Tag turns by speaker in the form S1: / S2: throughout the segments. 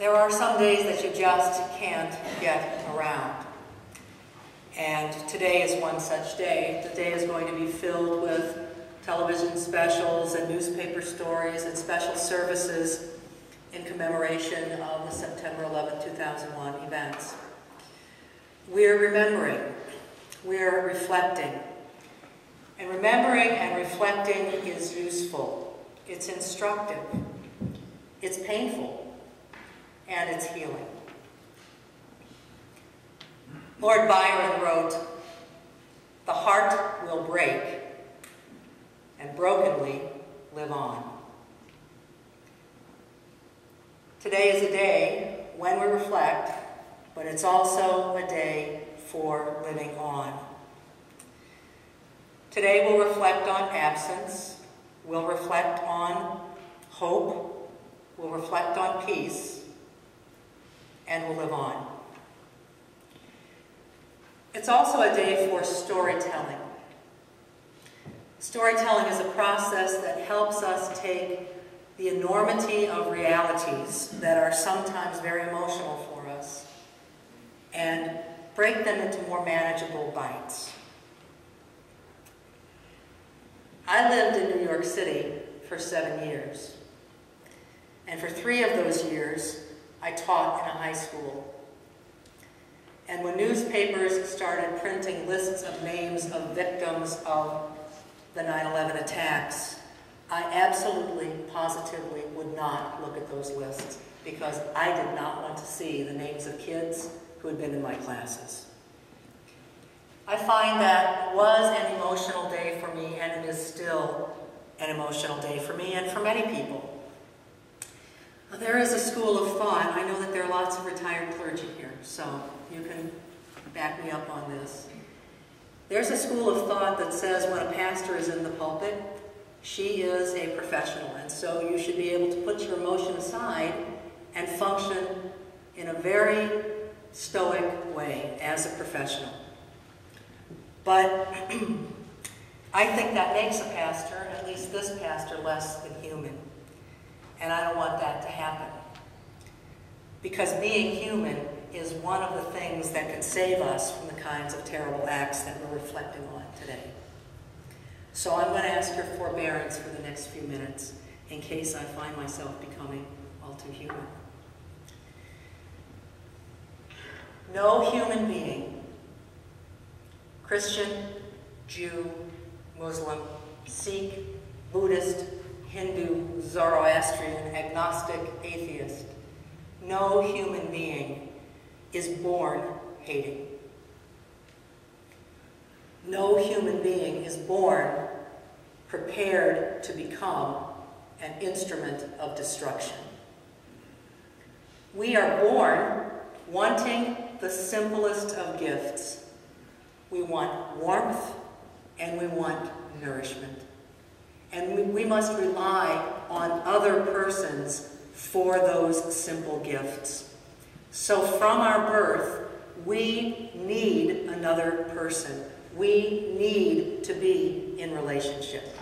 S1: There are some days that you just can't get around. And today is one such day. The day is going to be filled with television specials and newspaper stories and special services in commemoration of the September 11, 2001 events. We're remembering, we're reflecting. And remembering and reflecting is useful. It's instructive. It's painful. And it's healing. Lord Byron wrote, "The heart will break and brokenly live on." Today is a day when we reflect, but it's also a day for living on. Today we'll reflect on absence, we'll reflect on hope, we'll reflect on peace, and we'll live on. It's also a day for storytelling. Storytelling is a process that helps us take the enormity of realities that are sometimes very emotional for us and break them into more manageable bites. I lived in New York City for 7 years, and for 3 of those years, I taught in a high school. And when newspapers started printing lists of names of victims of the 9/11 attacks, I absolutely, positively would not look at those lists because I did not want to see the names of kids who had been in my classes. I find that was an emotional day for me, and it is still an emotional day for me and for many people. There is a school of thought. I know that there are lots of retired clergy here, so you can back me up on this. There's a school of thought that says when a pastor is in the pulpit, she is a professional, and so you should be able to put your emotion aside and function in a very stoic way as a professional. But I think that makes a pastor, at least this pastor, less than human. And I don't want that to happen. Because being human is one of the things that can save us from the kinds of terrible acts that we're reflecting on today. So I'm going to ask your forbearance for the next few minutes in case I find myself becoming all too human. No human being, Christian, Jew, Muslim, Sikh, Buddhist, Hindu, Zoroastrian, agnostic, atheist, no human being is born hating. No human being is born prepared to become an instrument of destruction. We are born wanting the simplest of gifts. We want warmth and we want nourishment. And we must rely on other persons for those simple gifts. So from our birth, we need another person. We need to be in relationship.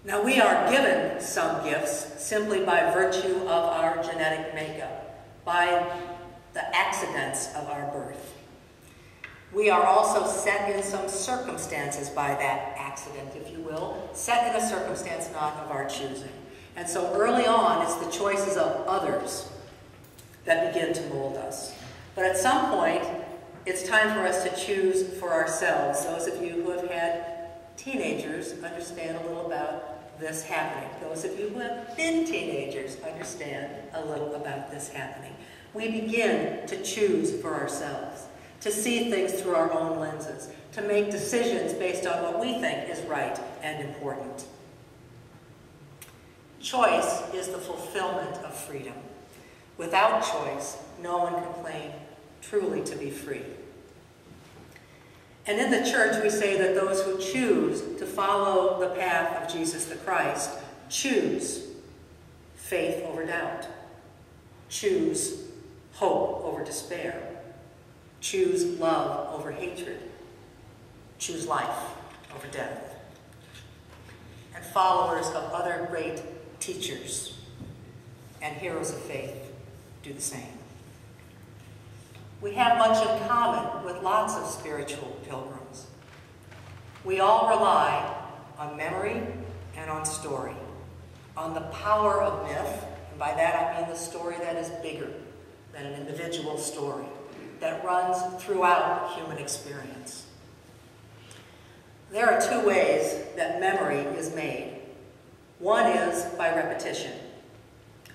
S1: Now we are given some gifts simply by virtue of our genetic makeup, by the accidents of our birth. We are also set in some circumstances by that accident, if you will, set in a circumstance not of our choosing. And so early on, it's the choices of others that begin to mold us. But at some point, it's time for us to choose for ourselves. Those of you who have had teenagers understand a little about this happening. Those of you who have been teenagers understand a little about this happening. We begin to choose for ourselves, to see things through our own lenses, to make decisions based on what we think is right and important. Choice is the fulfillment of freedom. Without choice, no one can claim truly to be free. And in the church, we say that those who choose to follow the path of Jesus the Christ choose faith over doubt, choose hope over despair, choose love over hatred, choose life over death. And followers of other great teachers and heroes of faith do the same. We have much in common with lots of spiritual pilgrims. We all rely on memory and on story, on the power of myth, and by that I mean the story that is bigger than an individual story, that runs throughout human experience. There are two ways that memory is made. One is by repetition.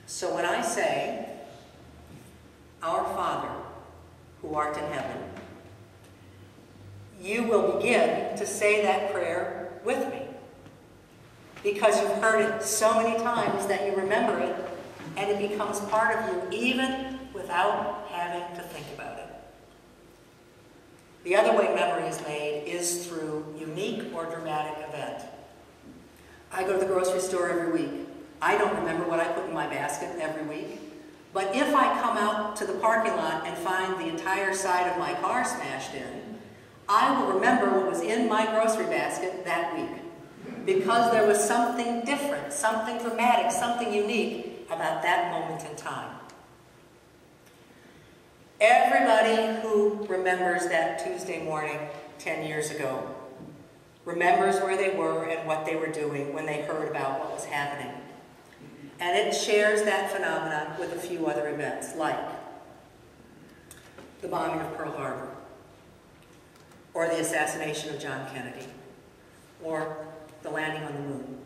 S1: So when I say, "Our Father, who art in heaven," you will begin to say that prayer with me, because you've heard it so many times that you remember it, and it becomes part of you even without having to think about it. The other way memory is made is through unique or dramatic event. I go to the grocery store every week. I don't remember what I put in my basket every week, but if I come out to the parking lot and find the entire side of my car smashed in, I will remember what was in my grocery basket that week, because there was something different, something dramatic, something unique about that moment in time. Everybody who remembers that Tuesday morning 10 years ago remembers where they were and what they were doing when they heard about what was happening. And it shares that phenomenon with a few other events, like the bombing of Pearl Harbor, or the assassination of John Kennedy, or the landing on the moon.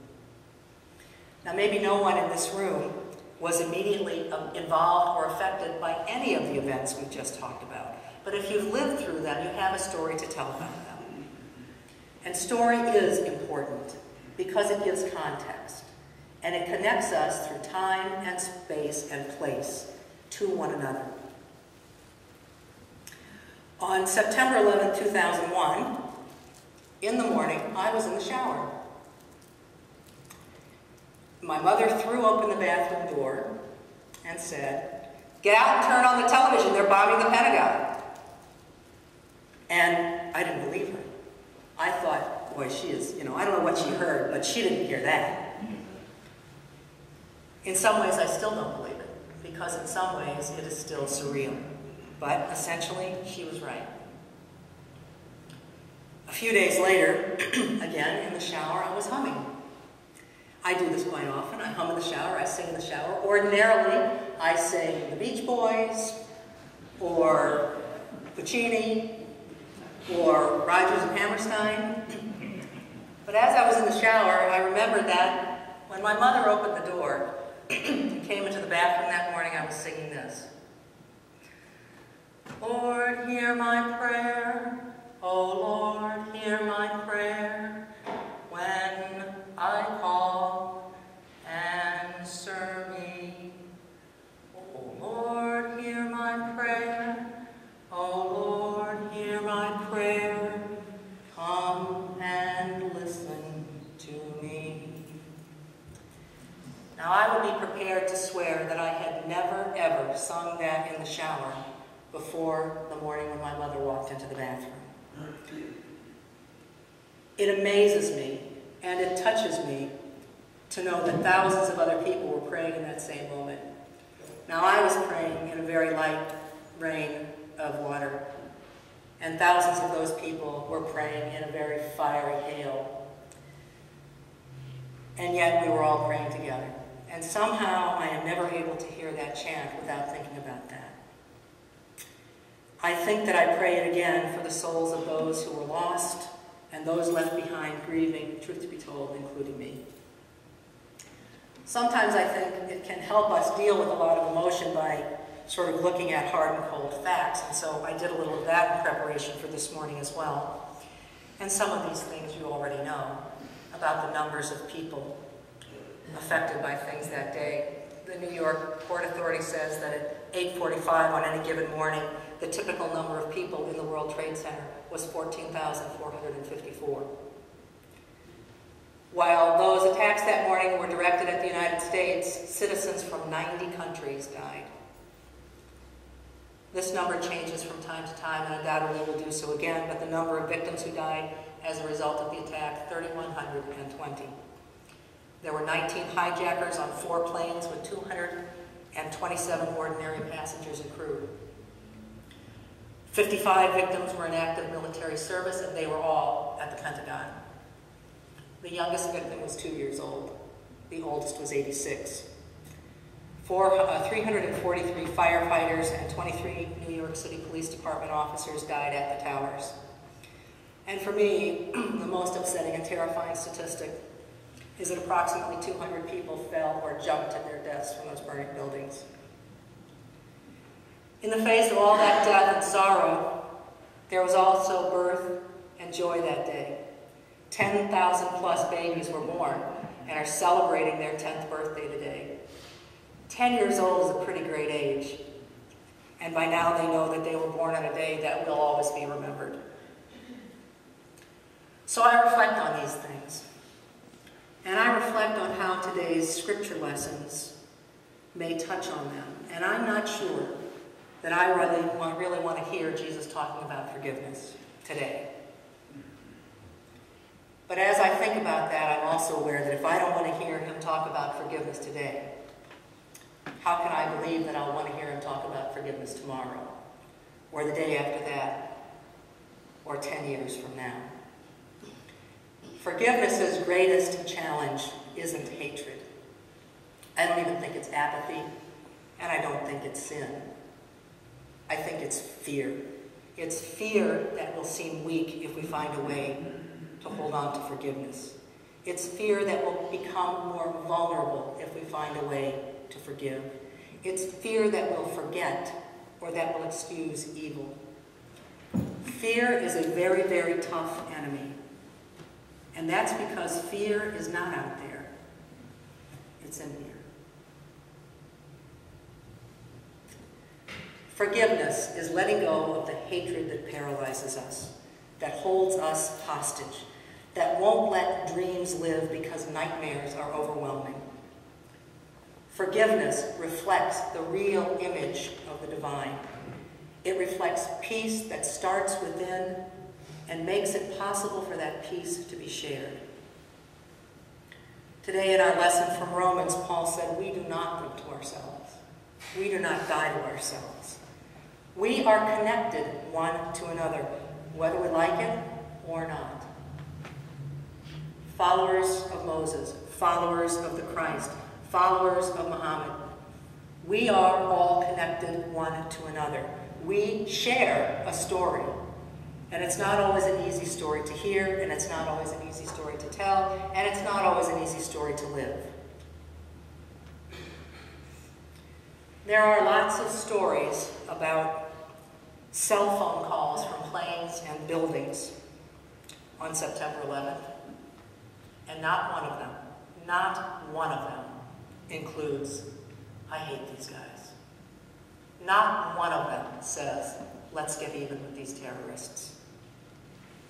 S1: Now, maybe no one in this room was immediately involved or affected by any of the events we've just talked about. But if you've lived through them, you have a story to tell about them. And story is important because it gives context, and it connects us through time and space and place to one another. On September 11, 2001, in the morning, I was in the shower. My mother threw open the bathroom door and said, "Get out and turn on the television, they're bombing the Pentagon." And I didn't believe her. I thought, boy, she is, I don't know what she heard, but she didn't hear that. In some ways, I still don't believe it, because in some ways, it is still surreal. But essentially, she was right. A few days later, again, in the shower, I was humming. I do this quite often. I hum in the shower, I sing in the shower. Ordinarily, I sing the Beach Boys, or Puccini, or Rodgers and Hammerstein. But as I was in the shower, I remembered that when my mother opened the door and came into the bathroom that morning, I was singing this. "Lord, hear my prayer. Oh, Lord, hear my prayer. When I call, answer me. Oh, Lord, hear my prayer. Oh, Lord, hear my prayer. Come and listen to me." Now, I would be prepared to swear that I had never, ever sung that in the shower before the morning when my mother walked into the bathroom. It amazes me and it touches me to know that thousands of other people were praying in that same moment. Now, I was praying in a very light rain of water, and thousands of those people were praying in a very fiery hail. And yet we were all praying together. And somehow I am never able to hear that chant without thinking about that. I think that I pray it again for the souls of those who were lost and those left behind grieving, truth to be told, including me. Sometimes I think it can help us deal with a lot of emotion by sort of looking at hard and cold facts, and so I did a little of that in preparation for this morning as well. And some of these things you already know about the numbers of people affected by things that day. The New York Port Authority says that at 8:45 on any given morning, the typical number of people in the World Trade Center was 14,454. While those attacks that morning were directed at the United States, citizens from 90 countries died. This number changes from time to time, and undoubtedly will do so again, but the number of victims who died as a result of the attack, 3,120. There were 19 hijackers on 4 planes with and 27 ordinary passengers and crew. 55 victims were in active military service, and they were all at the Pentagon. The youngest victim was 2 years old. The oldest was 86. 343 firefighters and 23 New York City Police Department officers died at the towers. And for me, the most upsetting and terrifying statistic is that approximately 200 people fell or jumped in their deaths from those burning buildings. In the face of all that death and sorrow, there was also birth and joy that day. 10,000 plus babies were born and are celebrating their 10th birthday today. 10 years old is a pretty great age, and by now they know that they were born on a day that will always be remembered. So I reflect on these things, and I reflect on how today's scripture lessons may touch on them, and I'm not sure that I really want to hear Jesus talking about forgiveness today. But as I think about that, I'm also aware that if I don't want to hear him talk about forgiveness today, how can I believe that I'll want to hear him talk about forgiveness tomorrow, or the day after that, or 10 years from now? Forgiveness's greatest challenge isn't hatred. I don't even think it's apathy, and I don't think it's sin. I think it's fear. It's fear that will seem weak if we find a way to hold on to forgiveness. It's fear that will become more vulnerable if we find a way to forgive. It's fear that will forget or that will excuse evil. Fear is a very, very tough enemy. And that's because fear is not out there. It's in here. Forgiveness is letting go of the hatred that paralyzes us, that holds us hostage, that won't let dreams live because nightmares are overwhelming. Forgiveness reflects the real image of the divine. It reflects peace that starts within and makes it possible for that peace to be shared. Today in our lesson from Romans, Paul said, we do not look to ourselves. We do not die to ourselves. We are connected one to another, whether we like it or not. Followers of Moses, followers of the Christ, followers of Muhammad. We are all connected one to another. We share a story. And it's not always an easy story to hear, and it's not always an easy story to tell, and it's not always an easy story to live. There are lots of stories about cell phone calls from planes and buildings on September 11th, and not one of them includes, I hate these guys. Not one of them says, let's get even with these terrorists.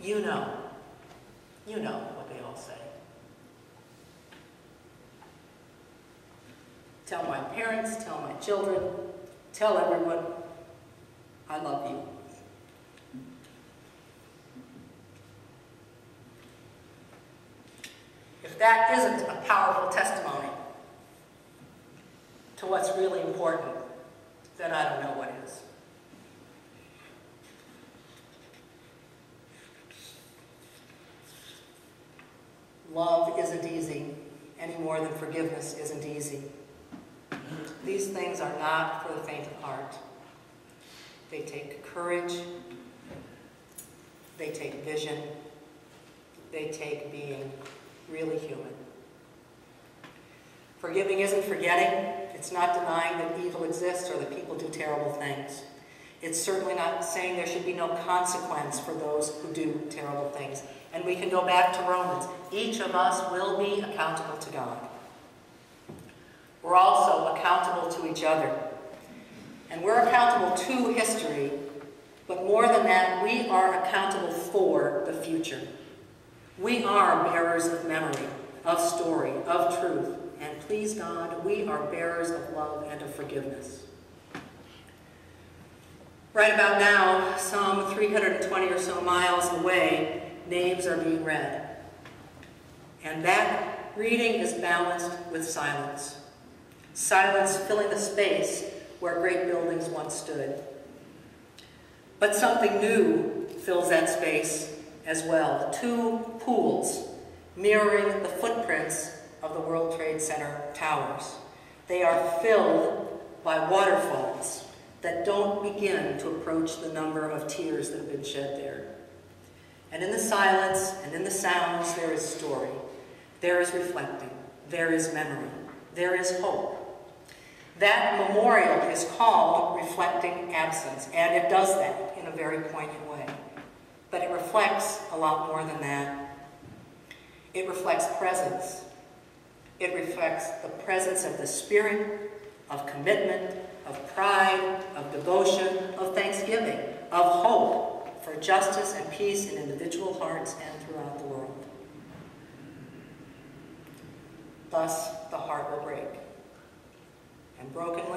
S1: You know what they all say. Tell my parents, tell my children, tell everyone, I love you. If that isn't a powerful testimony to what's really important, then I don't know what is. Love isn't easy any more than forgiveness isn't easy. These things are not for the faint of heart. They take courage. They take vision. They take being really human. Forgiving isn't forgetting. It's not denying that evil exists or that people do terrible things. It's certainly not saying there should be no consequence for those who do terrible things. And we can go back to Romans. Each of us will be accountable to God. We're also accountable to each other. And we're accountable to history, but more than that, we are accountable for the future. We are bearers of memory, of story, of truth, and please God, we are bearers of love and of forgiveness. Right about now, some 320 or so miles away, names are being read. And that reading is balanced with silence. silence filling the space where great buildings once stood. But something new fills that space as well. Two pools mirroring the footprints of the World Trade Center towers. They are filled by waterfalls that don't begin to approach the number of tears that have been shed there. And in the silence and in the sounds, there is story. There is reflecting. There is memory. There is hope. That memorial is called Reflecting Absence, and it does that in a very poignant way. But it reflects a lot more than that. It reflects presence. It reflects the presence of the spirit, of commitment, of pride, of devotion, of thanksgiving, of hope for justice and peace in individual hearts and throughout the world. Thus, the heart will break, and broken